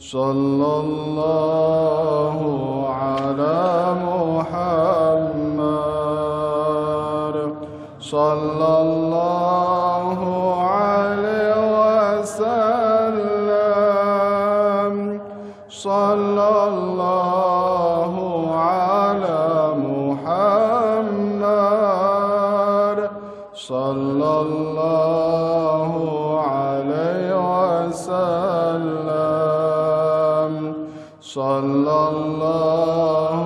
صلى الله على محمد صلى الله عليه وسلم صلى الله على محمد صلى الله عليه وسلم صلى الله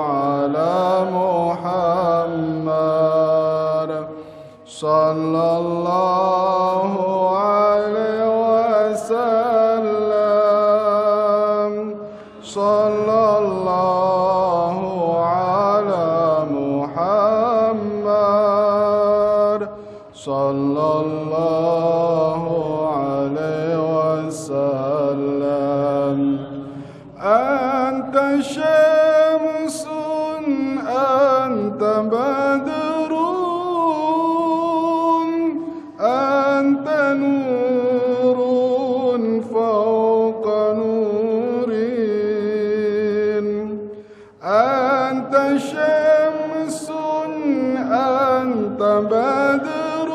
على محمد صلى الله عليه وسلم صلى الله على محمد صلى الله عليه وسلم أنت شمس أنت بدر أنت نور فوق نور أنت شمس أنت بدر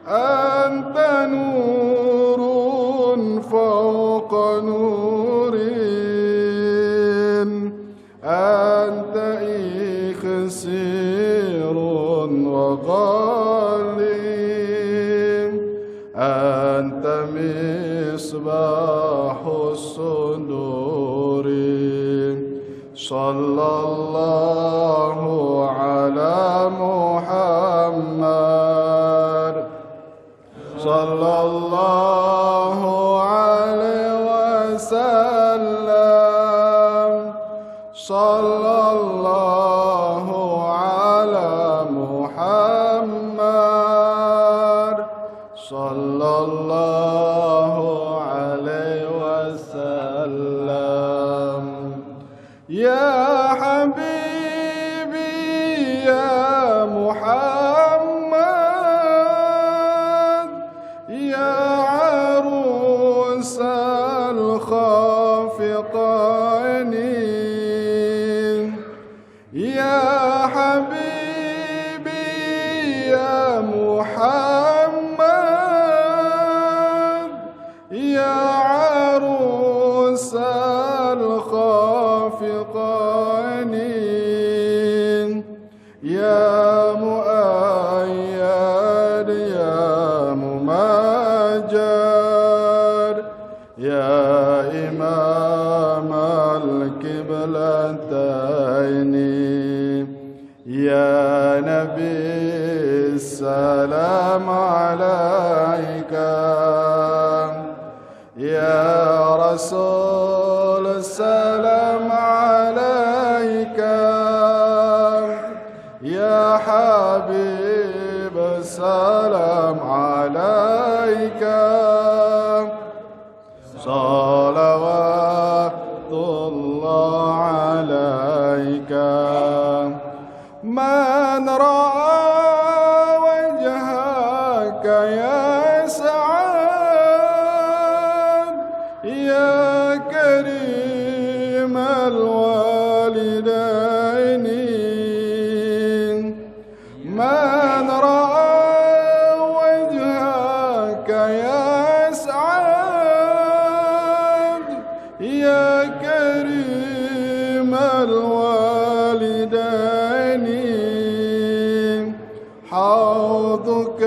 أنت نور فوق نور أنت إخسير وغالي أنت مصباح الصدور صلى الله على محمد صلى الله عليه وسلم صلى الله على محمد صلى الله عليه وسلم يا حبيبي يا محمد يا عروس الخافقين يا حبيبي يا محمد يا عروس الخافقين يا مؤيد يا ممجد يا إمام القبلتين يا نبي السلام عليك يا رسول السلام عليك يا حبيب السلام عليك صلوات الله عليك من رأى وجهك يسعد يا كريم الوالدين من رأى وجهك يسعد يا كريم الوالدين حوضك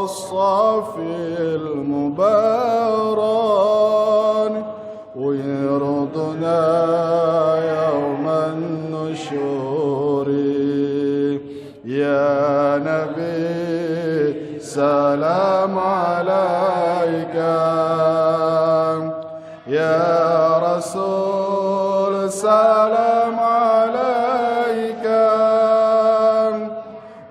الصافي المبارك ويرضنا يوم النشور يا نبي سلام عليك يا رسول سلام عليك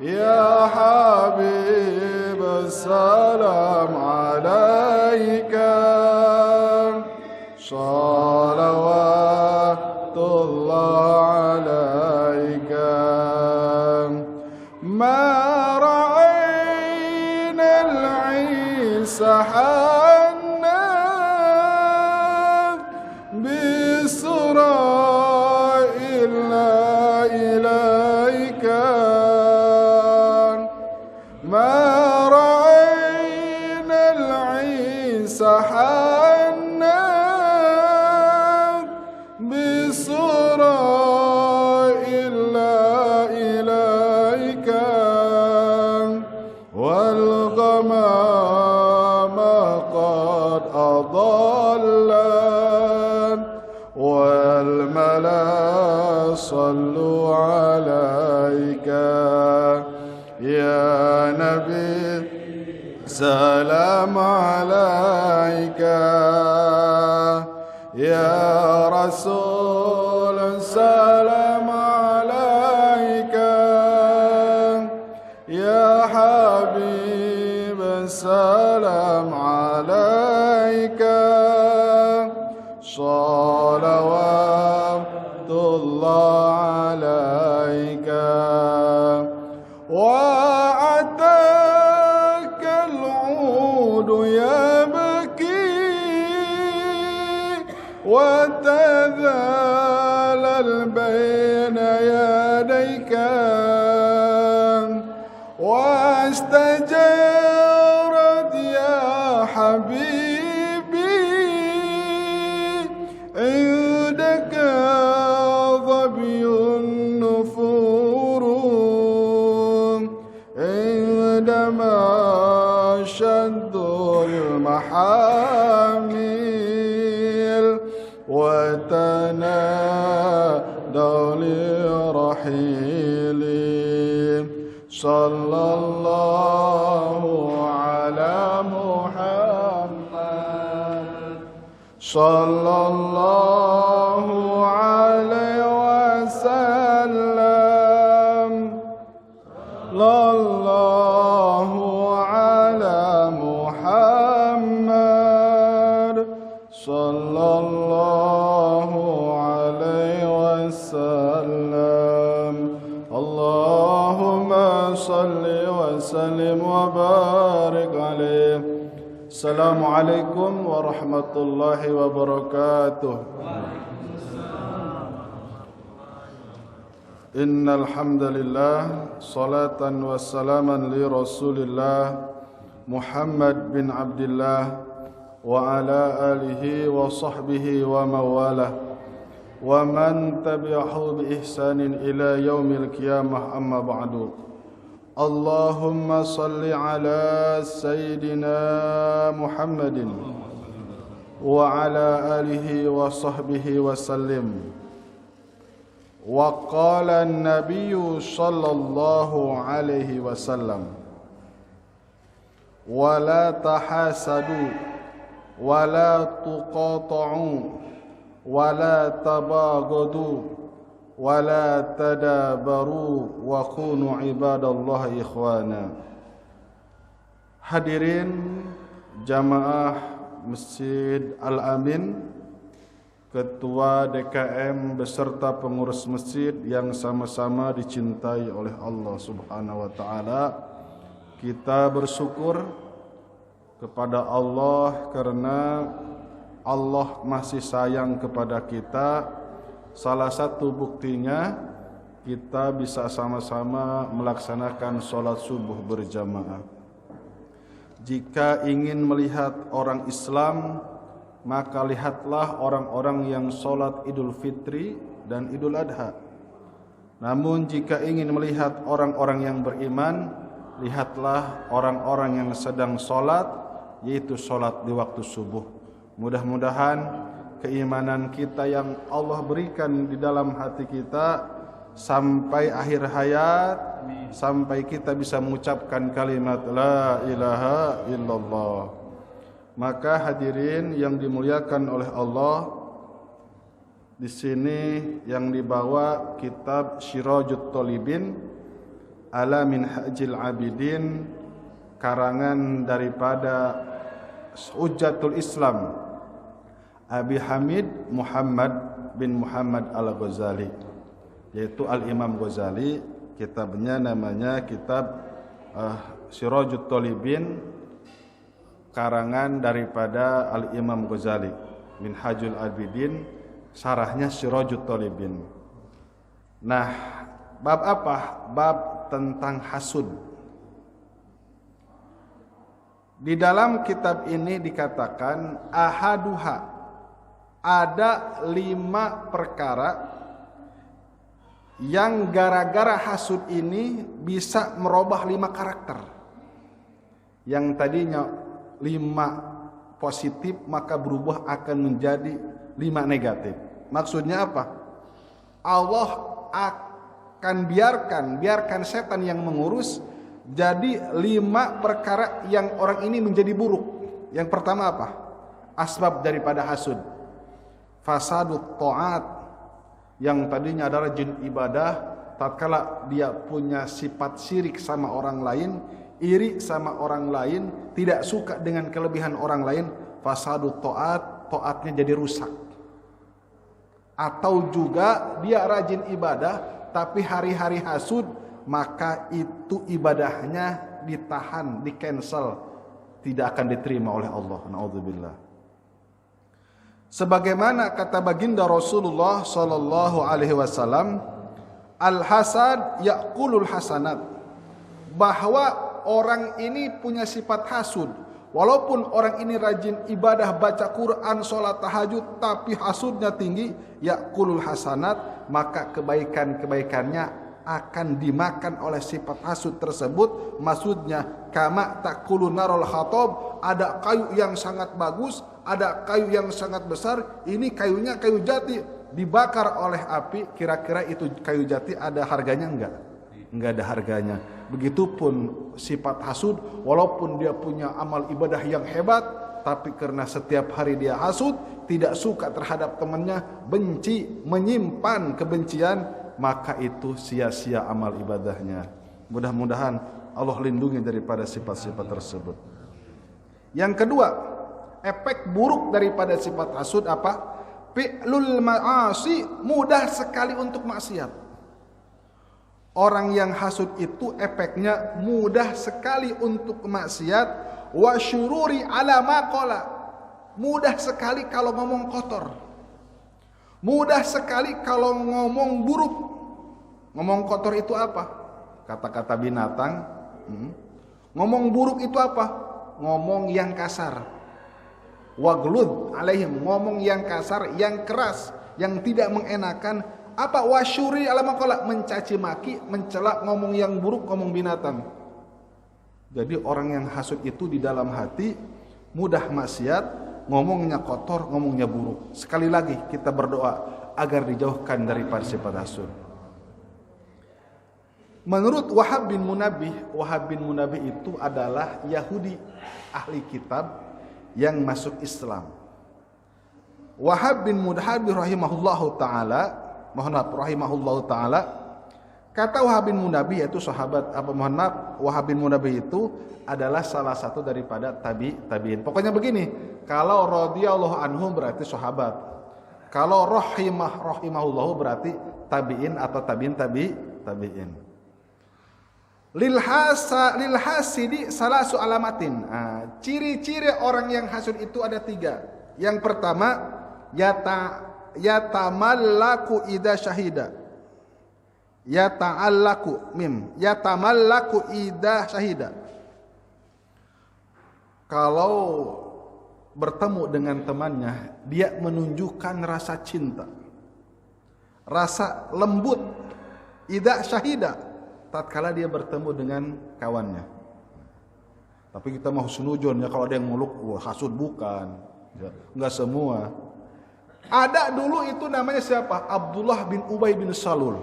يا حبيب السلام عليك صلوات الله عليك ما رأينا العيسى حنا ما رأينا العيس حنا بصورة إلا إليك والغمام قد أضلت والملا صلوا عليك يا نبي سلام عليك يا رسول سلام عليك يا حبيب سلام عليك صلوات الله عليك وأتاك العود يبكي وتذلل بين يديك واستجارت يا حبيبي عندك ظبي النفور عندما شد المحامل وتنادوا لرحيلي صلى الله على محمد صلى الله عليه وسلم الله على محمد صلى الله عليه وسلم اللهم صل وسلم وبارك عليه السلام عليكم ورحمة الله وبركاته إن الحمد لله صلاة وسلاما لرسول الله محمد بن عبد الله وعلى آله وصحبه ومن والاه ومن تبعه بإحسان إلى يوم القيامة أما بعد اللهم صل على سيدنا محمد وعلى آله وصحبه وسلم وقال النبي صلى الله عليه وسلم ولا تحاسدوا ولا تقاطعوا ولا تباغضوا ولا تدابروا وكونوا عباد الله إخوانا. Hadirin jamaah Masjid Al-Amin, Ketua DKM beserta pengurus masjid yang sama-sama dicintai oleh Allah Subhanahu wa taala. Kita bersyukur kepada Allah karena Allah masih sayang kepada kita. Salah satu buktinya kita bisa sama-sama melaksanakan sholat subuh berjamaah. Jika ingin melihat orang Islam, maka lihatlah orang-orang yang sholat Idul Fitri dan Idul Adha. Namun jika ingin melihat orang-orang yang beriman, lihatlah orang-orang yang sedang sholat, yaitu sholat di waktu subuh. Mudah-mudahan keimanan kita yang Allah berikan di dalam hati kita sampai akhir hayat, sampai kita bisa mengucapkan kalimat La ilaha illallah. Maka hadirin yang dimuliakan oleh Allah, di sini yang dibawa kitab Sirajut Thalibin ala Minhajil Abidin, karangan daripada Hujjatul Islam Abi Hamid Muhammad bin Muhammad Al-Ghazali, yaitu Al-Imam Ghazali. Kitabnya namanya kitab Sirajut Thalibin, karangan daripada Al-Imam Ghazali. Minhajul Abidin, sarahnya Sirajut Thalibin. Nah, bab apa? Bab tentang hasud. Di dalam kitab ini dikatakan ahaduha, ada 5 perkara yang gara-gara hasud ini bisa merubah 5 karakter. Yang tadinya 5 positif maka berubah akan menjadi 5 negatif. Maksudnya apa? Allah akan biarkan setan yang mengurus. Jadi 5 perkara yang orang ini menjadi buruk. Yang pertama apa? Asbab daripada hasud. Fasadut ta'at, yang tadinya adalah jin ibadah, tatkala dia punya sifat syirik sama orang lain, iri sama orang lain, tidak suka dengan kelebihan orang lain, fasadut ta'at, taatnya jadi rusak. Atau juga dia rajin ibadah tapi hari-hari hasud, maka itu ibadahnya ditahan, di-cancel, tidak akan diterima oleh Allah. Na'udzubillah. Sebagaimana kata baginda Rasulullah sallallahu alaihi wasallam, al-hasad ya'kulul hasanat, bahwa orang ini punya sifat hasud. Walaupun orang ini rajin ibadah, baca Quran, sholat tahajud, tapi hasudnya tinggi, ya'kulul hasanat, maka kebaikan-kebaikannya akan dimakan oleh sifat hasud tersebut. Maksudnya kama takulu narul khatab, ada kayu yang sangat bagus, ada kayu yang sangat besar, ini kayunya kayu jati, dibakar oleh api, kira-kira itu kayu jati ada harganya enggak? Enggak ada harganya. Begitupun sifat hasud, walaupun dia punya amal ibadah yang hebat, tapi karena setiap hari dia hasud, tidak suka terhadap temannya, benci, menyimpan kebencian, maka itu sia-sia amal ibadahnya. Mudah-mudahan Allah lindungi daripada sifat-sifat tersebut. Yang kedua, efek buruk daripada sifat hasud apa? Fi'lul ma'asi, mudah sekali untuk maksiat. Orang yang hasud itu efeknya mudah sekali untuk maksiat. Wa syururi ala maqala, mudah sekali kalau ngomong kotor, mudah sekali kalau ngomong buruk. Ngomong kotor itu apa? Kata-kata binatang. Ngomong buruk itu apa? Ngomong yang kasar. Waglud alaihim, ngomong yang kasar, yang keras, yang tidak mengenakan. Apa? Wasyuri ala maqala, mencaci maki, mencela, ngomong yang buruk, ngomong binatang. Jadi orang yang hasud itu di dalam hati mudah maksiat, ngomongnya kotor, ngomongnya buruk. Sekali lagi kita berdoa agar dijauhkan daripada sifat hasud. Menurut Wahab bin Munabbih itu adalah Yahudi ahli kitab yang masuk Islam. Wahab bin Munabbih rahimahullahu taala, kata Wahab bin Munabbih yaitu sahabat Wahab bin Munabbih itu adalah salah satu daripada tabi'in. Pokoknya begini, kalau radhiyallahu anhum berarti sahabat. Kalau rahimahullahu berarti tabi'in atau tabi'in. Lil hasidi salasu alamatin. Ciri-ciri orang yang hasud itu ada 3. Yang pertama, yatamallaku idza syahida. Yatamallaku idza syahida. Kalau bertemu dengan temannya, dia menunjukkan rasa cinta, rasa lembut. Idza syahida, tatkala dia bertemu dengan kawannya. Tapi kita mau husnudzon ya, kalau ada yang muluk, hasud bukan. Ya, enggak semua. Ada dulu itu namanya siapa? Abdullah bin Ubay bin Salul.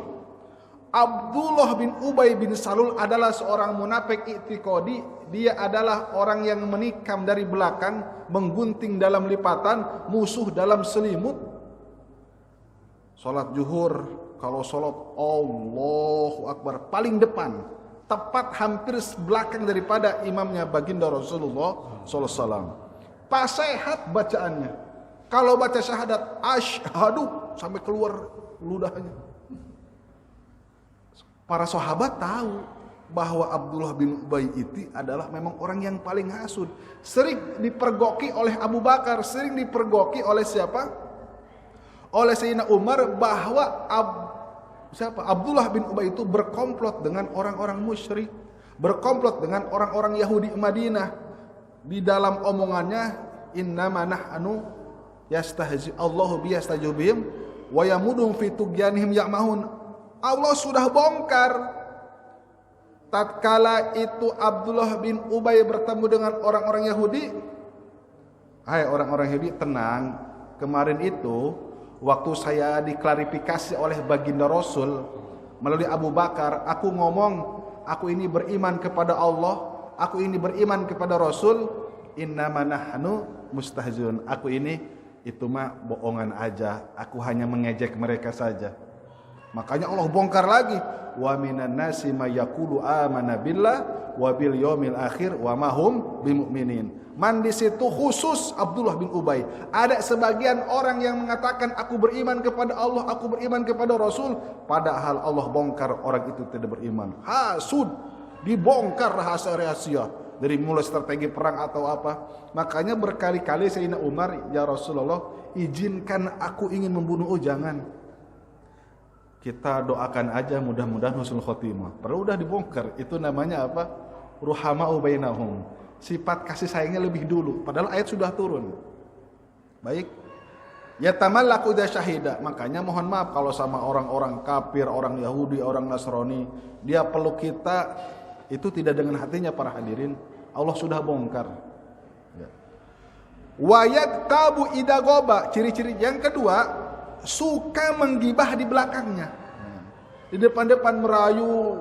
Abdullah bin Ubay bin Salul adalah seorang munafik i'tiqadi. Dia adalah orang yang menikam dari belakang, menggunting dalam lipatan, musuh dalam selimut. Salat zuhur, kalau salat Allahu Akbar paling depan, tepat hampir belakang daripada imamnya baginda Rasulullah sallallahu alaihi wasallam. Fasihat bacaannya. Kalau baca syahadat asyhadu sampai keluar ludahnya. Para sahabat tahu bahwa Abdullah bin Ubay itu adalah memang orang yang paling hasud. Sering dipergoki oleh Abu Bakar, sering dipergoki oleh siapa? Oleh Sayyidina Umar, bahwa Abdullah bin Ubay itu berkomplot dengan orang-orang musyrik, berkomplot dengan orang-orang Yahudi Madinah. di dalam omongannya, innama nahnu yastahzi Allahu bi yastahzi bihim wa yamudum fi tughyanihim ya'mahun. Allah sudah bongkar tatkala itu Abdullah bin Ubay bertemu dengan orang-orang Yahudi. Hai orang-orang Yahudi, tenang. Kemarin itu waktu saya diklarifikasi oleh baginda Rasul melalui Abu Bakar, aku ngomong, aku ini beriman kepada Allah, aku ini beriman kepada Rasul. Innama nahnu mustahziun. Aku ini itu mah bohongan aja, aku hanya mengejek mereka saja. Makanya Allah bongkar lagi, wa minan nasi may yaqulu amana billah wa bil yaumil akhir wa ma hum bimumin. Man di situ khusus Abdullah bin Ubay. Ada sebagian orang yang mengatakan aku beriman kepada Allah, aku beriman kepada Rasul, padahal Allah bongkar orang itu tidak beriman. Hasud, dibongkar rahasia-rahasia dari mulai strategi perang atau apa. Makanya berkali-kali Sayyidina Umar, ya Rasulullah, izinkan aku ingin membunuh. Oh jangan, kita doakan aja mudah-mudahan husnul khotimah. Padahal udah dibongkar. Itu namanya apa? Ruhama'u bainahum. Sifat kasih sayangnya lebih dulu, padahal ayat sudah turun. Baik. Ya tamallaku idza syahida. Makanya mohon maaf kalau sama orang-orang kafir, orang Yahudi, orang Nasrani, dia peluk kita itu tidak dengan hatinya para hadirin. Allah sudah bongkar. Ya. Wa yaktabu idza ghaba. Ciri-ciri yang kedua, suka menggibah di belakangnya. Di depan-depan merayu,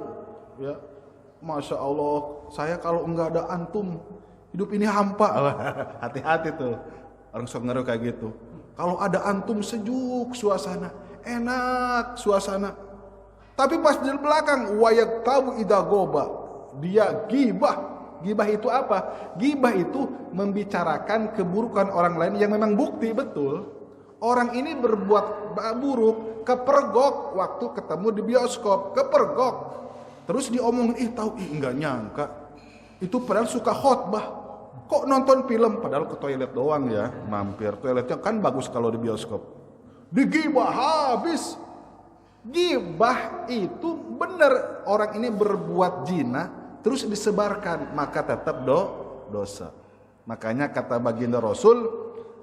ya. Masya Allah, saya kalau enggak ada antum, hidup ini hampa. Hati-hati tuh, orang sok ngaruh kayak gitu. Kalau ada antum sejuk suasana, enak suasana. Tapi pas di belakang, wayak tabu idagoba, dia gibah. Gibah itu apa? Gibah itu membicarakan keburukan orang lain yang memang bukti betul. Orang ini berbuat buruk, kepergok waktu ketemu di bioskop, kepergok. Terus diomongin, tahu, enggak nyangka. Itu padahal suka khotbah. Kok nonton film? Padahal ke toilet doang ya, mampir. Toiletnya kan bagus kalau di bioskop. Digibah habis. Gibah itu benar orang ini berbuat zina, terus disebarkan, maka tetap dosa. Makanya kata baginda Rasul,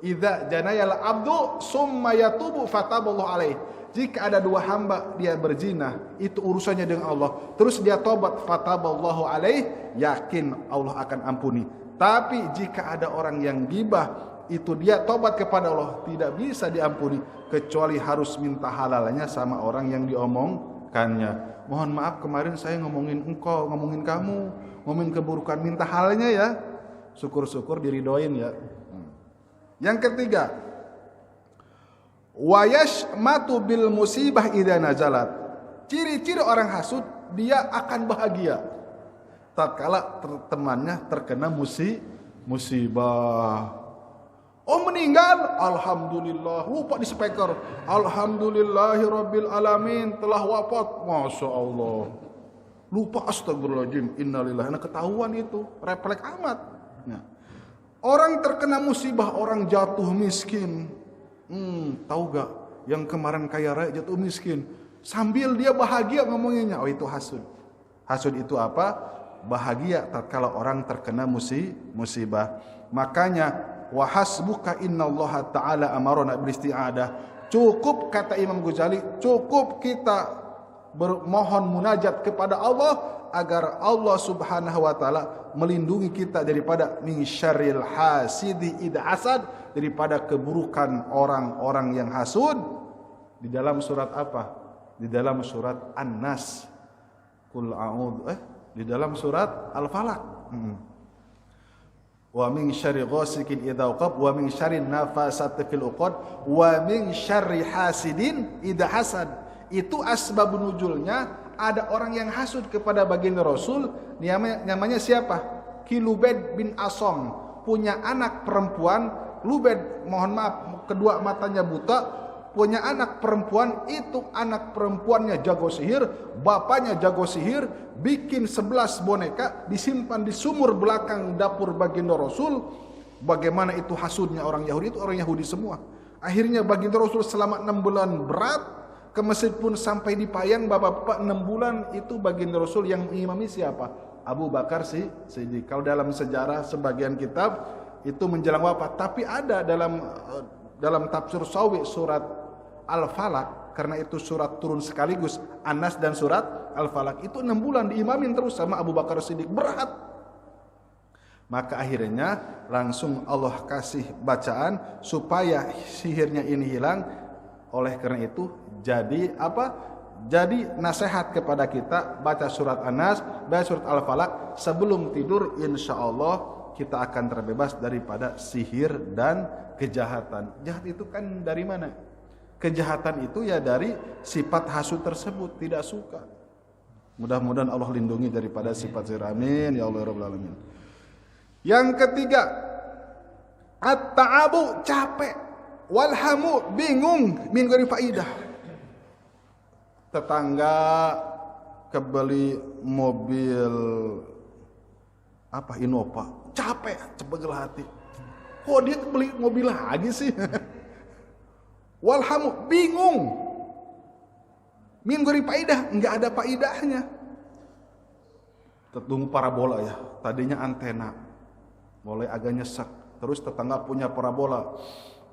idza janayal abdu summa yatubu fataballahu alaih. Jika ada dua hamba dia berzina, itu urusannya dengan Allah. Terus dia tobat, fataballahu alaih, yakin Allah akan ampuni. Tapi jika ada orang yang gibah, itu dia tobat kepada Allah, tidak bisa diampuni kecuali harus minta halalnya sama orang yang diomongkannya. Mohon maaf kemarin saya ngomongin engkau, ngomongin kamu, ngomongin keburukan, minta halalnya ya. Syukur-syukur diridoin ya. Yang ketiga, wa yashmatu bil musibah idza nazalat. Ciri-ciri orang hasud, dia akan bahagia tatkala temannya terkena musibah. Oh meninggal, alhamdulillah. Lupa di speaker, alhamdulillahirabbil alamin, telah wafat, masya Allah. Lupa, astagfirullahaladzim, innalillahi. Nah, ketahuan itu, refleks amat. Nah, orang terkena musibah, orang jatuh miskin. Tahu gak yang kemarin kaya raya jatuh miskin, sambil dia bahagia ngomonginnya, oh itu hasud. Hasud itu apa? Bahagia tatkala orang terkena musibah. Makanya wa hasbuka innallaha ta'ala amarona bil isti'adah. Cukup kata Imam Ghazali, cukup kita bermohon munajat kepada Allah agar Allah Subhanahu wa taala melindungi kita daripada min syarril hasidi idza hasad, daripada keburukan orang-orang yang hasud. Di dalam surat apa? Di dalam surat An-Nas. Qul a'udzu di dalam surat Al-Falaq. Wa min syarri ghasikin idza waqab wa min syarri nafasati fil 'uqad wa min syarri hasidin idza hasad. Itu asbab nuzulnya. Ada orang yang hasud kepada baginda Rasul, namanya siapa? Kilubed bin Asom, punya anak perempuan. Lubed, mohon maaf, kedua matanya buta, punya anak perempuan. Itu anak perempuannya jago sihir, bapaknya jago sihir, bikin 11 boneka, disimpan di sumur belakang dapur baginda Rasul. Bagaimana itu hasudnya orang Yahudi, itu orang Yahudi semua. Akhirnya baginda Rasul selama 6 bulan berat, ke masjid pun sampai dipayang bapak-bapak 6 bulan. Itu baginda Rasul yang mengimami siapa? Abu Bakar Siddiq. Kalau dalam sejarah sebagian kitab itu menjelang wafat, tapi ada dalam tafsir Sawi surat Al-Falaq, karena itu surat turun sekaligus An-Nas dan surat Al-Falaq, itu 6 bulan diimamin terus sama Abu Bakar Siddiq, berat. Maka akhirnya langsung Allah kasih bacaan supaya sihirnya ini hilang. Oleh karena itu jadi apa? Jadi nasihat kepada kita, baca surat An-Nas, baca surat Al-Falaq sebelum tidur, insya Allah kita akan terbebas daripada sihir dan kejahatan. Jahat itu kan dari mana? Kejahatan itu ya dari sifat hasud tersebut, tidak suka. Mudah-mudahan Allah lindungi daripada sifat sihir. Amin ya Allah rabbal alamin. Yang ketiga, at-ta'abu, capek, walhamu, bingung, min ghairi faidah. Tetangga kebeli mobil Innova, capek, cepegel hati. Kok dia beli mobil lagi sih? Walhamu, bingung, min ghairi faidah, enggak ada faidahnya. Tunggu parabola ya, tadinya antena, mulai agak nyesek. Terus tetangga punya parabola,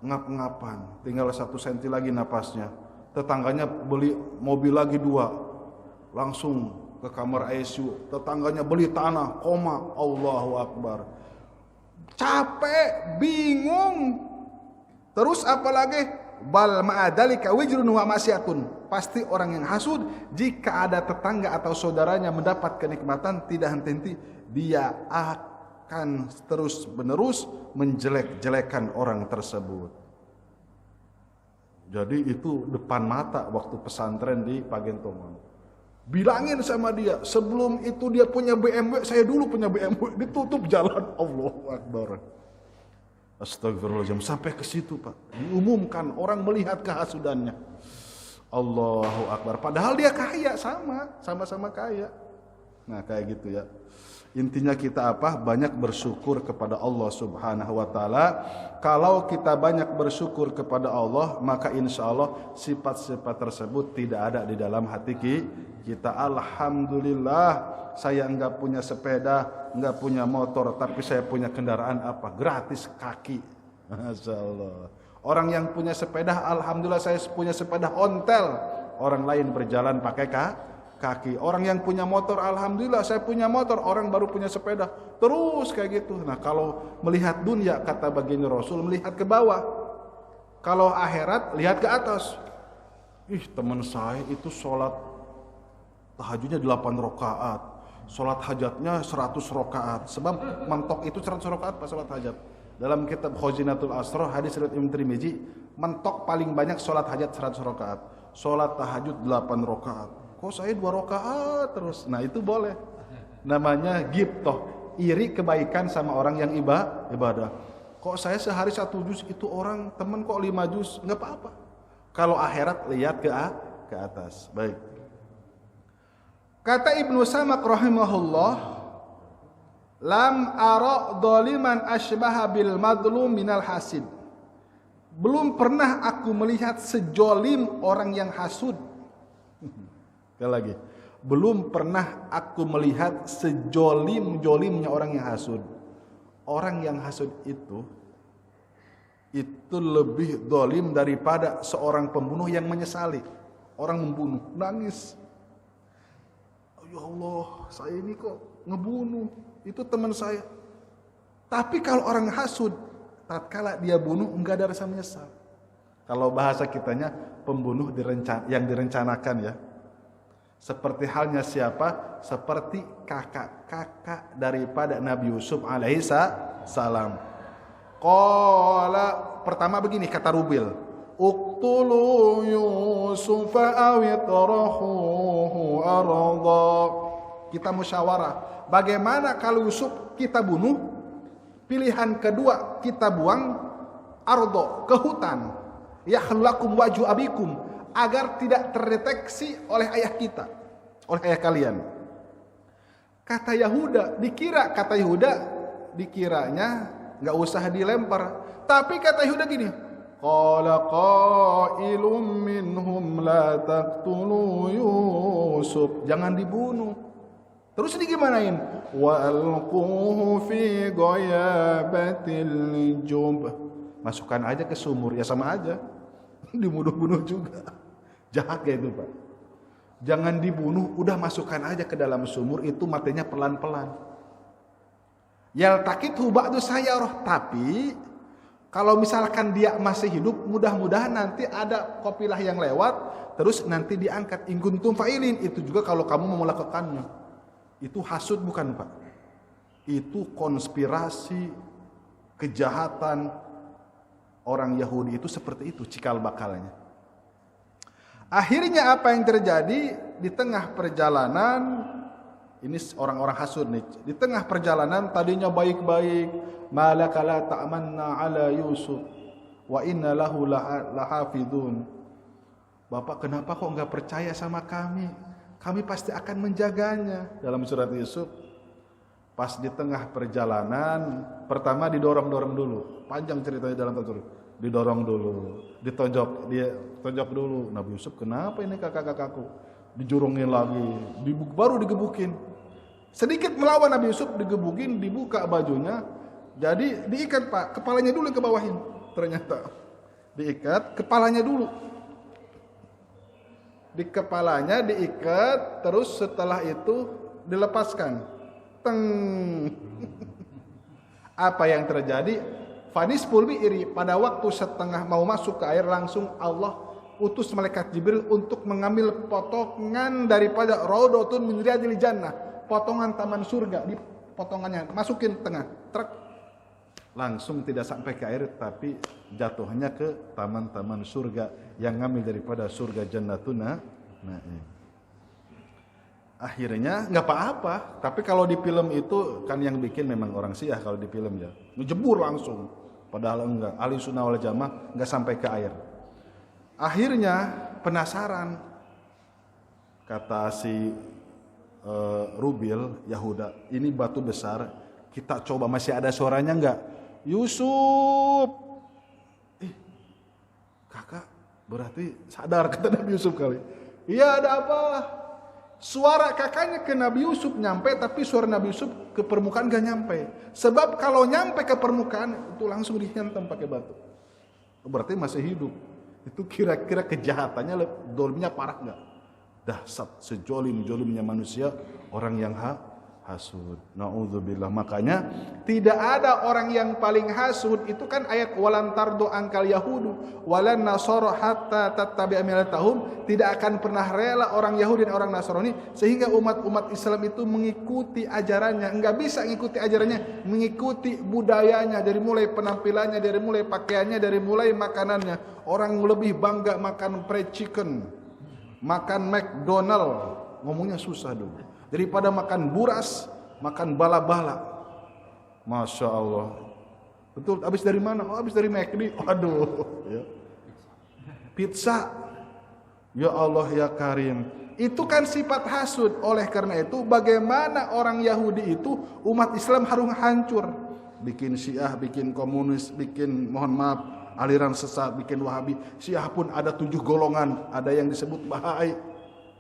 ngap-ngapan, tinggal 1 senti lagi napasnya. Tetangganya beli mobil lagi 2, langsung ke kamar ICU. Tetangganya beli tanah, koma, Allahu Akbar. Capek, bingung. Terus apalagi? Bal ma'adalika wijrun wa masyatun. Pasti orang yang hasud, jika ada tetangga atau saudaranya mendapat kenikmatan, tidak henti-henti, dia akan terus menerus menjelek-jelekan orang tersebut. Jadi itu depan mata waktu pesantren di Pagentongan. Bilangin sama dia, sebelum itu dia punya BMW, saya dulu punya BMW, ditutup jalan. Allahu Akbar. Astagfirullahaladzim. Sampai ke situ Pak, diumumkan, orang melihat kehasudannya. Allahu Akbar. Padahal dia kaya, sama-sama kaya. Nah kayak gitu ya. Intinya kita apa? Banyak bersyukur kepada Allah Subhanahu wa taala. Kalau kita banyak bersyukur kepada Allah, maka insya Allah sifat-sifat tersebut tidak ada di dalam hati kita. Alhamdulillah, saya enggak punya sepeda, enggak punya motor, tapi saya punya kendaraan apa? Gratis, kaki. Masya Allah. Orang yang punya sepeda, alhamdulillah saya punya sepeda ontel. Orang lain berjalan pakai kaki. Orang yang punya motor, alhamdulillah saya punya motor, orang baru punya sepeda. Terus kayak gitu. Nah kalau melihat dunia, kata baginda Rasul, melihat ke bawah. Kalau akhirat, lihat ke atas. Teman saya itu sholat tahajudnya 8 rakaat, sholat hajatnya 100 rakaat. Sebab mentok itu 100 rakaat pas sholat hajat. Dalam kitab Khazinatul Asrar, hadis riwayat Imam Tirmizi, mentok paling banyak sholat hajat 100 rakaat, sholat tahajud 8 rakaat. Kok saya 2 rakaat terus? Nah itu boleh. Namanya ghibthah, iri kebaikan sama orang yang ibadah. Kok saya sehari 1 juz, itu orang teman kok 5 juz? Enggak apa-apa. Kalau akhirat lihat ke atas. Baik. Kata Ibnu Samak rahimahullah, lam ara dzaliman asbaha bil madlum minal hasid. Belum pernah aku melihat sejolim orang yang hasud. Sekali lagi, belum pernah aku melihat sejolim-jolimnya orang yang hasud. Orang yang hasud itu lebih dolim daripada seorang pembunuh yang menyesali. Orang membunuh, nangis. Ya Allah, saya ini kok ngebunuh, itu teman saya. Tapi kalau orang hasud, tatkala dia bunuh, enggak ada rasa menyesal. Kalau bahasa kitanya, pembunuh yang direncanakan ya. Seperti halnya siapa? Seperti kakak daripada Nabi Yusuf alaihi salam. Qala, pertama begini kata Rubil, uqtulu Yusufa awitrahuhu arda. Kita musyawarah, bagaimana kalau Yusuf kita bunuh? Pilihan kedua, kita buang ardo, ke hutan. Yakhluqum wajhu abikum, agar tidak terdeteksi oleh ayah kita, oleh ayah kalian. Kata Yahuda, dikiranya nggak usah dilempar. Tapi kata Yahuda gini, qala qailum minhum la taqtulu Yusuf, jangan dibunuh. Terus digimanain? Wa alquhu fi ghayabatil jub. Masukkan aja ke sumur, ya sama aja. Dibunuh-bunuh juga. Jahat kayak itu, Pak. Jangan dibunuh, udah masukkan aja ke dalam sumur, itu matinya pelan-pelan. Yaltaqithu ba'du sayyarah, tapi kalau misalkan dia masih hidup, mudah-mudahan nanti ada kafilah yang lewat, terus nanti diangkat in kuntum fa'ilin. Itu juga kalau kamu mau melakukannya. Itu hasud bukan, Pak? Itu konspirasi, kejahatan. Orang Yahudi itu seperti itu cikal bakalnya. Akhirnya apa yang terjadi di tengah perjalanan, ini orang-orang hasud nih. Di tengah perjalanan tadinya baik-baik, malaka la ta'manna ala Yusuf wa inna lahu lahafidun. Bapak kenapa kok enggak percaya sama kami? Kami pasti akan menjaganya. Dalam surat Yusuf, pas di tengah perjalanan, pertama didorong-dorong dulu. Panjang ceritanya dalam Al-Qur'an. Didorong dulu, ditonjok, dia tonjok dulu. Nabi Yusuf, kenapa ini kakak-kakakku? Dijurungin lagi, baru digebukin. Sedikit melawan Nabi Yusuf, digebukin, dibuka bajunya. Jadi diikat, Pak, kepalanya dulu yang ke bawahin. Ternyata diikat kepalanya dulu. Di kepalanya diikat, terus setelah itu dilepaskan. Teng. Apa yang terjadi? Fanis pulbi iri, pada waktu setengah mau masuk ke air, langsung Allah utus malaikat Jibril untuk mengambil potongan daripada raudhatun min riyadil jannah, potongan taman surga, di potongannya masukin tengah truk, langsung tidak sampai ke air, tapi jatuhnya ke taman-taman surga yang ngambil daripada surga Jannatun Na'im. Akhirnya nggak apa-apa, tapi kalau di film itu kan yang bikin memang orang Syiah kalau di film ya, ngejebur langsung. Padahal enggak, ahli sunnah wal jamaah enggak sampai ke air. Akhirnya penasaran, kata si Rubil Yahuda, ini batu besar, kita coba, masih ada suaranya enggak? Yusuf, kakak berarti sadar, kata Nabi Yusuf kali. Iya, ada apa? Suara kakaknya ke Nabi Yusuf nyampe, tapi suara Nabi Yusuf ke permukaan gak nyampe. Sebab kalau nyampe ke permukaan, itu langsung dihantam pakai batu. Berarti masih hidup. Itu kira-kira kejahatannya, dolimnya parah gak? Dahsyat, sejolim-jolimnya manusia, orang yang hasud. Na'udzubillah. Makanya tidak ada orang yang paling hasud. Itu kan ayat walan tardo angkal yahudu walan nasara hatta tattabi'a millatahum. Tidak akan pernah rela orang Yahudi dan orang Nasrani sehingga umat-umat Islam itu mengikuti ajarannya. Enggak bisa mengikuti ajarannya, mengikuti budayanya, dari mulai penampilannya, dari mulai pakaiannya, dari mulai makanannya. Orang lebih bangga makan fried chicken, makan McDonald, ngomongnya susah dulu, daripada makan buras, makan bala-bala. Masya Allah. Betul, habis dari mana? Oh, habis dari McD. Aduh, ya. Pizza. Ya Allah ya Karim. Itu kan sifat hasud. Oleh karena itu, bagaimana orang Yahudi itu, umat Islam harus hancur. Bikin Syiah, bikin komunis, bikin, mohon maaf, aliran sesat, bikin Wahabi. Syiah pun ada 7 golongan, ada yang disebut Bahai.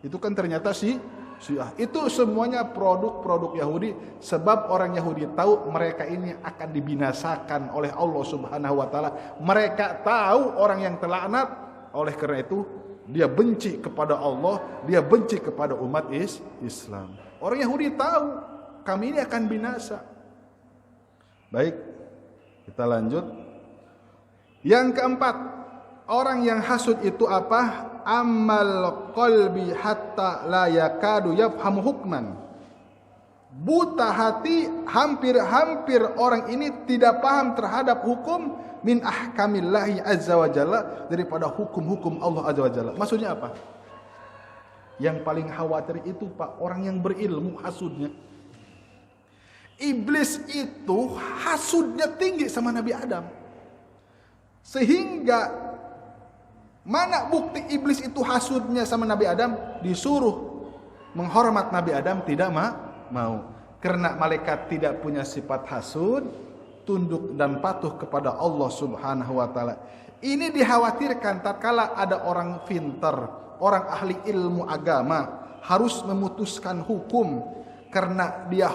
Itu kan ternyata Syiah. Itu semuanya produk-produk Yahudi, sebab orang Yahudi tahu mereka ini akan dibinasakan oleh Allah Subhanahu wa taala. Mereka tahu orang yang terlaknat, oleh karena itu dia benci kepada Allah, dia benci kepada umat Islam. Orang Yahudi tahu kami ini akan binasa. Baik, kita lanjut. Yang keempat, orang yang hasud itu apa? Amal qalbi hatta la yakadu yafhamu hukman. Buta hati, hampir-hampir orang ini tidak paham terhadap hukum min ahkamillahi azza wa jalla, daripada hukum-hukum Allah azza wa jalla. Maksudnya apa? Yang paling khawatir itu, Pak, orang yang berilmu hasudnya. Iblis itu hasudnya tinggi sama Nabi Adam. Sehingga mana bukti iblis itu hasudnya sama Nabi Adam? Disuruh menghormat Nabi Adam, tidak mau. Karena malaikat tidak punya sifat hasud, tunduk dan patuh kepada Allah Subhanahu wa taala. Ini dikhawatirkan tatkala ada orang pintar, orang ahli ilmu agama harus memutuskan hukum. karena dia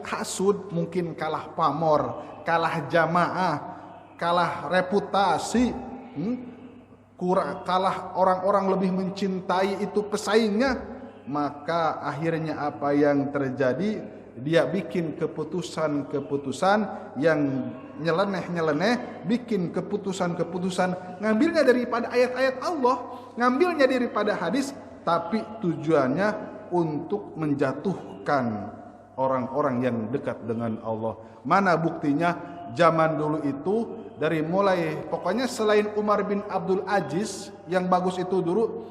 hasud, mungkin kalah pamor, kalah jamaah, kalah reputasi, kalah orang-orang lebih mencintai itu pesaingnya, maka akhirnya apa yang terjadi? Dia bikin keputusan-keputusan yang nyeleneh-nyeleneh, bikin keputusan-keputusan ngambilnya daripada ayat-ayat Allah, ngambilnya daripada hadis, tapi tujuannya untuk menjatuhkan orang-orang yang dekat dengan Allah. Mana buktinya? Zaman dulu itu dari mulai, pokoknya selain Umar bin Abdul Aziz, yang bagus itu dulu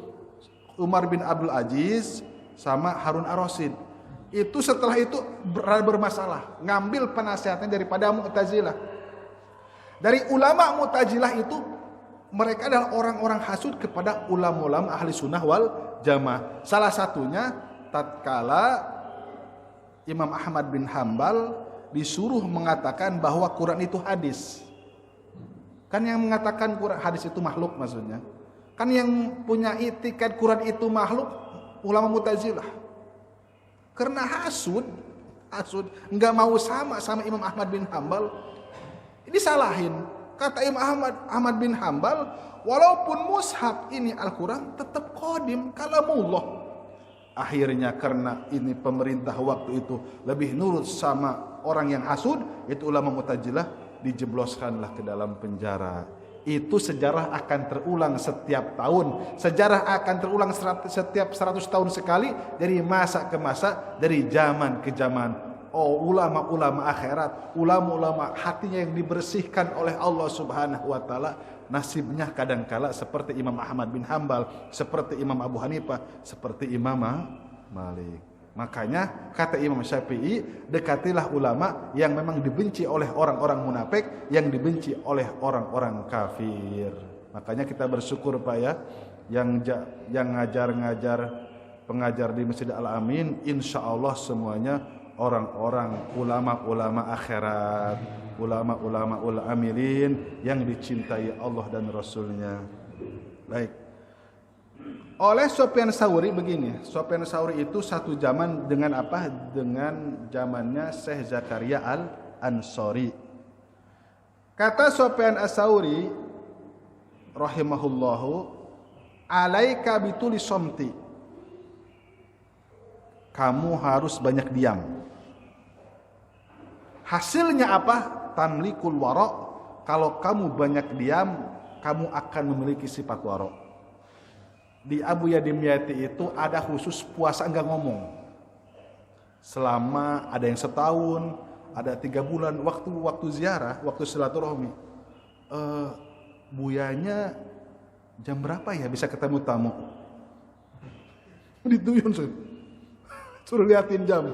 Umar bin Abdul Aziz sama Harun ar-Rasyid. Itu setelah itu bermasalah, ngambil penasihatnya daripada Mu'tazilah. Dari ulama Mu'tazilah itu, mereka adalah orang-orang hasud kepada ulama-ulama ahli sunnah wal jamaah. Salah satunya tatkala Imam Ahmad bin Hambal disuruh mengatakan bahwa Quran itu hadis. Kan yang mengatakan Quran hadis itu makhluk maksudnya. Kan yang punya itikad Quran itu makhluk ulama Mu'tazilah. Karena hasud nggak mau sama Imam Ahmad bin Hambal, disalahin. Kata Imam Ahmad bin Hambal, walaupun mushaf ini Al-Quran tetap qadim kalamullah. Akhirnya karena ini pemerintah waktu itu lebih nurut sama orang yang hasud, itu ulama Mu'tazilah dijebloskanlah ke dalam penjara. Itu sejarah akan terulang setiap tahun. Sejarah akan terulang setiap 100 tahun sekali, dari masa ke masa, dari zaman ke zaman. Oh, ulama-ulama akhirat, ulama-ulama hatinya yang dibersihkan oleh Allah Subhanahu wa taala, nasibnya kadangkala seperti Imam Ahmad bin Hambal, seperti Imam Abu Hanifah, seperti Imam Malik. Makanya kata Imam Syafi'i, dekatilah ulama yang memang dibenci oleh orang-orang munafik, yang dibenci oleh orang-orang kafir. Makanya kita bersyukur Pak ya, yang ngajar-ngajar, pengajar di Masjid Al-Amin, insya Allah semuanya orang-orang ulama-ulama akhirat, ulama-ulama ul-amilin yang dicintai Allah dan Rasulnya. Baik. Oleh Sufyan Tsauri begini, Sufyan Tsauri itu satu zaman dengan apa? Dengan zamannya Syekh Zakaria Al-Ansari. Kata Sufyan Tsauri rahimahullahu, alaika bituli somti. Kamu harus banyak diam. Hasilnya apa? Tamlikul wara. Kalau kamu banyak diam, kamu akan memiliki sifat wara. Di Abu Yadim Yati itu ada khusus puasa enggak ngomong. Selama ada yang setahun, ada 3 bulan, waktu ziarah, waktu silaturahmi. Buyanya jam berapa ya bisa ketemu tamu? Dituyun suruh liatin jam.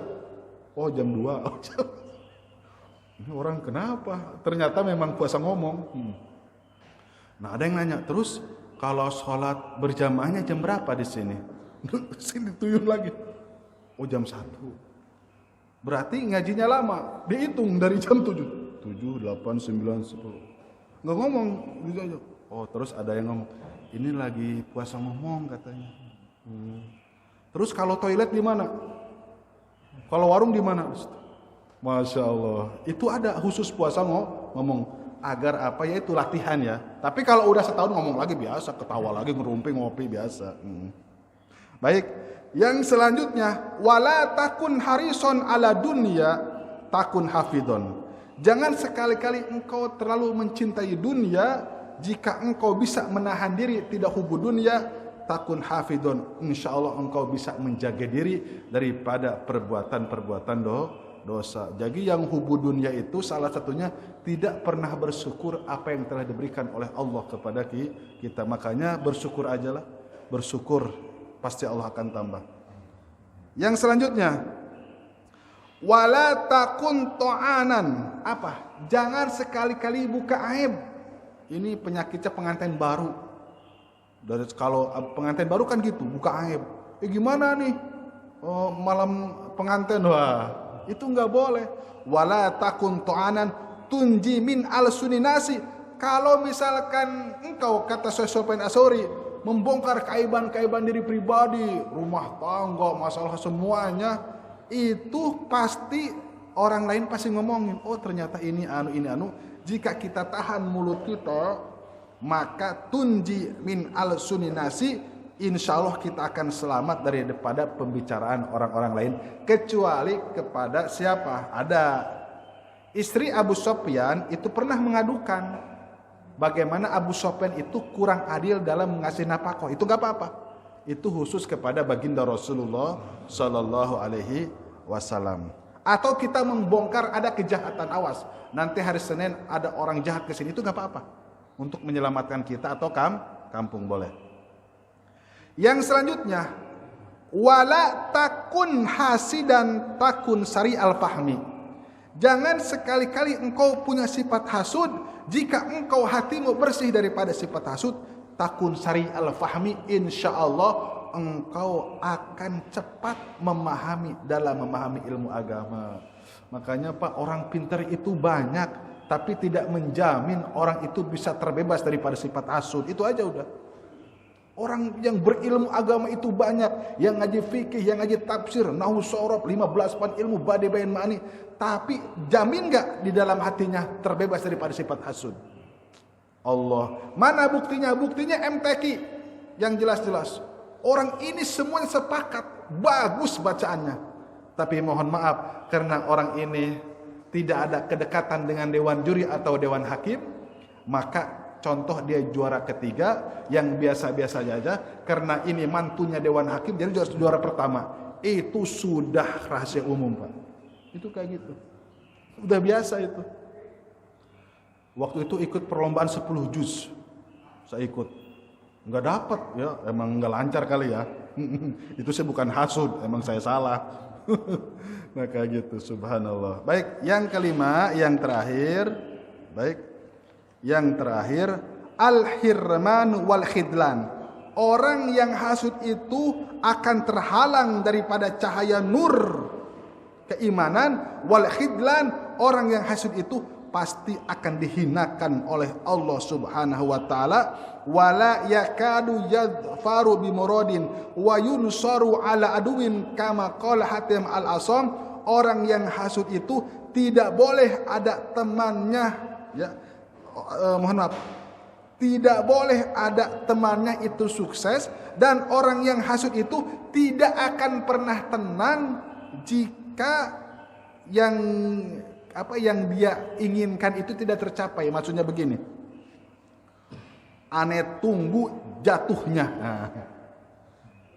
Oh jam 2. Ini orang kenapa? Ternyata memang puasa ngomong. Nah ada yang nanya, terus kalau sholat berjamaahnya jam berapa di sini? Sini tuyul lagi. Oh jam 1. Berarti ngajinya lama. Dihitung dari jam 7. 7, 8, 9, 10. Nggak ngomong. Gitu aja. Oh terus ada yang ngomong, ini lagi puasa ngomong katanya. Terus kalau toilet di mana? Kalau warung di mana? Masya Allah. Itu ada khusus puasa ngomong. Agar apa ya, itu latihan ya. Tapi kalau udah setahun ngomong lagi biasa, ketawa lagi, ngerumpi, ngopi biasa. Baik, yang selanjutnya, wala takun harison ala dunya takun hafidon. Jangan sekali-kali engkau terlalu mencintai dunia. Jika engkau bisa menahan diri, tidak hubu dunia, takun hafidon. Insya Allah engkau bisa menjaga diri daripada perbuatan-perbuatan dosa. Jadi yang hubu dunia itu salah satunya tidak pernah bersyukur apa yang telah diberikan oleh Allah kepada kita. Makanya bersyukur ajalah, bersyukur pasti Allah akan tambah. Yang selanjutnya, wala takun to'anan. Apa? Jangan sekali-kali buka aib. Ini penyakitnya pengantin baru. Dari kalau pengantin baru kan gitu, buka aib. Gimana nih? Oh, malam pengantin, wah. Itu enggak boleh. Wala takun to'anan tunji min al-suninasi. Kalau misalkan engkau, kata Sufyan Tsauri, membongkar kaiban-kaiban diri pribadi, rumah tangga, masalah semuanya, itu pasti orang lain pasti ngomongin, oh ternyata ini anu. Jika kita tahan mulut kita, maka tunji min al-suninasi, insya Allah kita akan selamat daripada pembicaraan orang-orang lain, kecuali kepada siapa? Ada istri Abu Sofyan itu pernah mengadukan bagaimana Abu Sofyan itu kurang adil dalam mengasih nafkah. Itu gak apa-apa. Itu khusus kepada baginda Rasulullah Sallallahu Alaihi Wasallam. Atau kita membongkar ada kejahatan, awas nanti hari Senin ada orang jahat kesini, itu gak apa-apa. Untuk menyelamatkan kita atau kampung boleh. Yang selanjutnya, wala takun hasidan takun sari al-fahmi. Jangan sekali-kali engkau punya sifat hasud. Jika engkau hatimu bersih daripada sifat hasud, takun sari al-fahmi, insyaallah engkau akan cepat dalam memahami ilmu agama. Makanya Pak, orang pintar itu banyak, tapi tidak menjamin orang itu bisa terbebas daripada sifat hasud. Itu aja udah. Orang yang berilmu agama itu banyak, yang ngaji fikih, yang ngaji tafsir, nahwu sorof, 15 pan ilmu, badi bayan ma'ani, tapi jamin gak di dalam hatinya terbebas daripada sifat hasud? Allah. Mana buktinya? Buktinya MTQ yang jelas-jelas. Orang ini semuanya sepakat bagus bacaannya, tapi mohon maaf karena orang ini tidak ada kedekatan dengan dewan juri atau dewan hakim, maka contoh dia juara ketiga yang biasa-biasa saja. Karena ini mantunya dewan hakim, jadi juara pertama. Itu sudah rahasia umum Pak. Itu kayak gitu. Udah biasa itu. Waktu itu ikut perlombaan 10 juz. Saya ikut. Nggak dapat ya, emang nggak lancar kali ya. Itu saya bukan hasud, emang saya salah. Nah kayak gitu, subhanallah. Baik, yang kelima, yang terakhir. Baik, yang terakhir, al-hirman wal khidlan. Orang yang hasud itu akan terhalang daripada cahaya nur keimanan, wal khidlan, orang yang hasud itu pasti akan dihinakan oleh Allah Subhanahu wa taala. Wala yakadu yadfaru bimuradin wa yunsaru ala aduwin kama qala Hatim al-Asam. Orang yang hasud itu tidak boleh ada temannya ya. Mohon maaf. Tidak boleh ada temannya itu sukses, dan orang yang hasud itu tidak akan pernah tenang jika yang dia inginkan itu tidak tercapai. Maksudnya begini, aneh tunggu jatuhnya. Nah,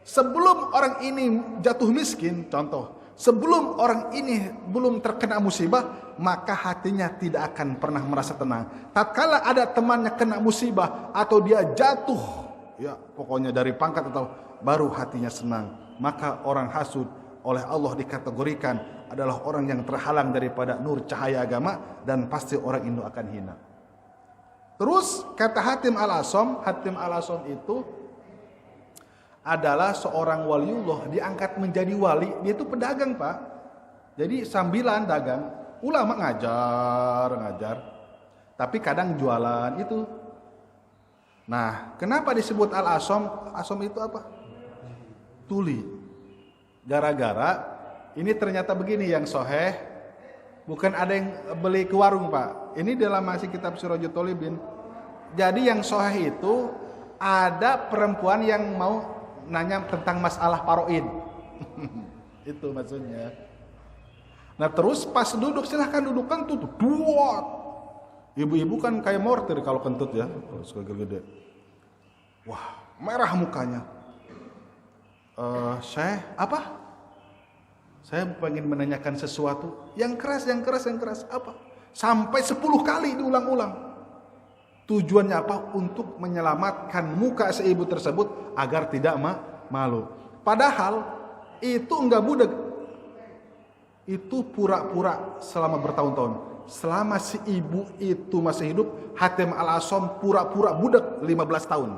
sebelum orang ini jatuh miskin, contoh, sebelum orang ini belum terkena musibah, maka hatinya tidak akan pernah merasa tenang. Tatkala ada temannya kena musibah atau dia jatuh, ya pokoknya dari pangkat atau, baru hatinya senang. Maka orang hasud oleh Allah dikategorikan adalah orang yang terhalang daripada nur cahaya agama, dan pasti orang itu akan hina. Terus kata Hatim al-Asam itu adalah seorang waliullah, diangkat menjadi wali. Dia itu pedagang Pak. Jadi sambilan dagang, ulama ngajar, tapi kadang jualan itu. Nah, kenapa disebut al-Asam? Asam itu apa? Tuli. Gara-gara ini ternyata begini yang soheh, bukan ada yang beli ke warung Pak. Ini dalam masih kitab Sirajul Thalibin. Jadi yang soheh itu ada perempuan yang mau nanya tentang masalah paroid. Itu maksudnya. Nah terus pas duduk, silahkan duduk, kentut duot. Ibu-ibu kan kayak mortir kalau kentut ya, kalau gede. Wah merah mukanya. Saya pengen menanyakan sesuatu yang keras. Apa? Sampai 10 kali diulang-ulang. Tujuannya apa? Untuk menyelamatkan muka si ibu tersebut agar tidak malu. Padahal itu enggak budak. Itu pura-pura selama bertahun-tahun. Selama si ibu itu masih hidup, Hatim al-Asam pura-pura budak 15 tahun.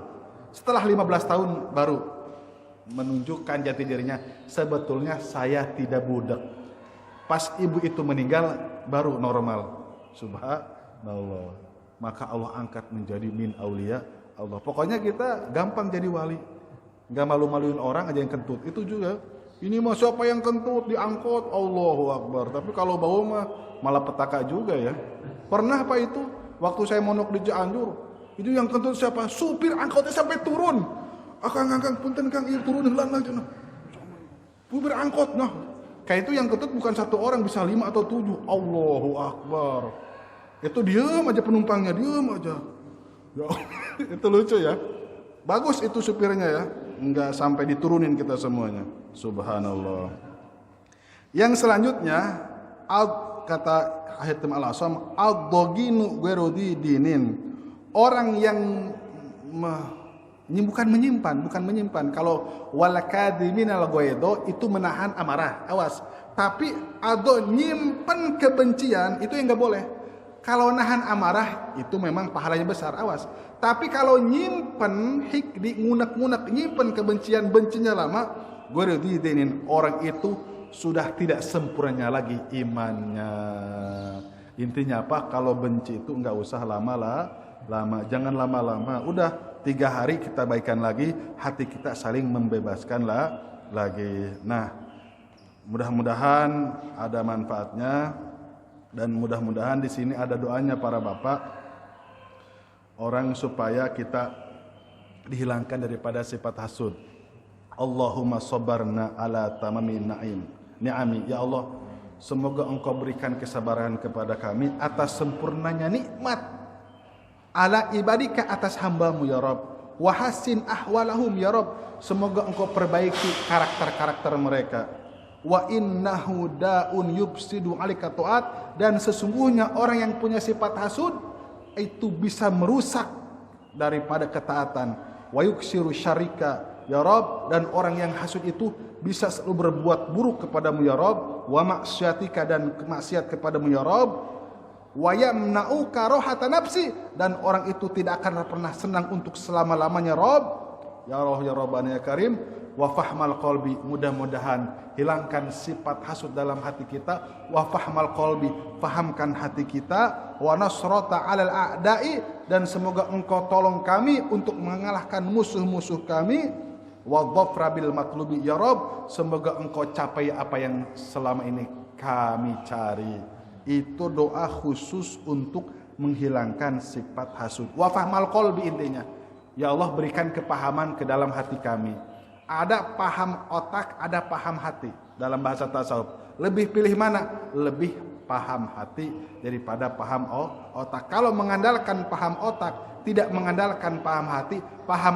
Setelah 15 tahun baru menunjukkan jati dirinya, sebetulnya saya tidak budak. Pas ibu itu meninggal baru normal. Subhanallah. Maka Allah angkat menjadi min aulia Allah. Pokoknya kita gampang jadi wali. Gak malu-maluin orang aja yang kentut. Itu juga Ini mah siapa yang kentut diangkut, Allahu Akbar. Tapi kalau bau mah malah petaka juga ya. Pernah Pak itu waktu saya mondok di Cianjur, itu yang kentut siapa? Supir angkotnya sampai turun. Akang punten Kang, ieu turun heula cenah. Supir angkot nah. Kayak itu yang kentut bukan satu orang, bisa 5 atau 7. Allahu Akbar. Itu diam aja penumpangnya, diam aja. Ya, itu lucu ya. Bagus itu supirnya ya. Enggak sampai diturunin kita semuanya. Subhanallah. Yang selanjutnya kata Hatim Al-Asam, ad-doginu gwerudi dinin. Orang yang bukan menyimpan. Kalau walakadiminal goedo itu menahan amarah. Awas. Tapi ado nyimpen kebencian itu yang enggak boleh. Kalau nahan amarah itu memang pahalanya besar, awas. Tapi kalau nyimpen hikdi, ngunek-ngunek, nyimpen kebencian, bencinya lama, gue didinin orang itu sudah tidak sempurnanya lagi imannya. Intinya apa? Kalau benci itu nggak usah lama, jangan lama-lama. Udah 3 hari kita baikan lagi, hati kita saling membebaskan lagi. Nah, mudah-mudahan ada manfaatnya. Dan mudah-mudahan di sini ada doanya para bapak, orang supaya kita dihilangkan daripada sifat hasud. Allahumma sabarna ala tamami ni'ami. Ya Allah, semoga Engkau berikan kesabaran kepada kami atas sempurnanya nikmat. Ala ibadika, atas hambamu ya Rabb. Wa hassin ahwalahum ya Rabb. Semoga Engkau perbaiki karakter-karakter mereka. Wa innahu da'un yufsidu 'alika ta'at, dan sesungguhnya orang yang punya sifat hasud itu bisa merusak daripada ketaatan. Wa yuksiru syarika ya Rabb, dan orang yang hasud itu bisa selalu berbuat buruk kepadamu ya Rabb. Wa maksiatika, dan kemaksiat kepadamu ya Rabb. Wa yamna'u karahata nafsi, dan orang itu tidak akan pernah senang untuk selama-lamanya Rabb. Ya Allah ya Rabbana ya Karim. Wa fahmal qalbi, mudah-mudahan hilangkan sifat hasud dalam hati kita. Wa fahmal qalbi, fahamkan hati kita. Wa nasrata 'alal a'da'i, dan semoga Engkau tolong kami untuk mengalahkan musuh-musuh kami. Wa dhafra bil matlubi ya Rabb, semoga Engkau capai apa yang selama ini kami cari. Itu doa khusus untuk menghilangkan sifat hasud. Wa fahmal qalbi, intinya ya Allah berikan kepahaman ke dalam hati kami. Ada paham otak, ada paham hati dalam bahasa tasawuf. Lebih pilih mana? Lebih paham hati daripada paham otak. Kalau mengandalkan paham otak, tidak mengandalkan paham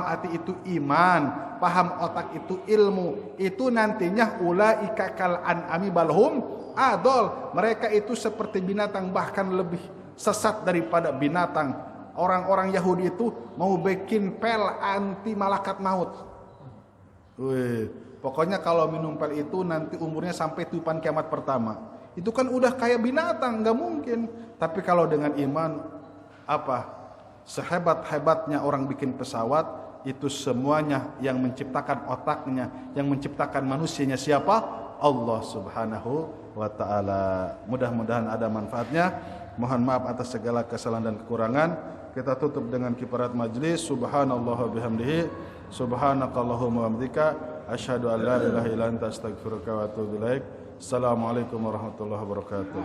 hati itu iman, paham otak itu ilmu. Itu nantinya ulaika kal an'ami balhum adol. Mereka itu seperti binatang, bahkan lebih sesat daripada binatang. Orang-orang Yahudi itu mau bikin pel anti malaikat maut. Pokoknya kalau minum pel itu nanti umurnya sampai tiupan kiamat pertama. Itu kan udah kayak binatang, nggak mungkin. Tapi kalau dengan iman, apa? Sehebat-hebatnya orang bikin pesawat, itu semuanya yang menciptakan otaknya, yang menciptakan manusianya siapa? Allah Subhanahu wa ta'ala. Mudah-mudahan ada manfaatnya. Mohon maaf atas segala kesalahan dan kekurangan. Kita tutup dengan kifarat majlis. Subhanallah wa bihamdihi, subhanakallahumma wa bihamdika, asyhadu an la ilaha illa anta astaghfiruka wa atubu ilaik. Assalamualaikum warahmatullahi wabarakatuh.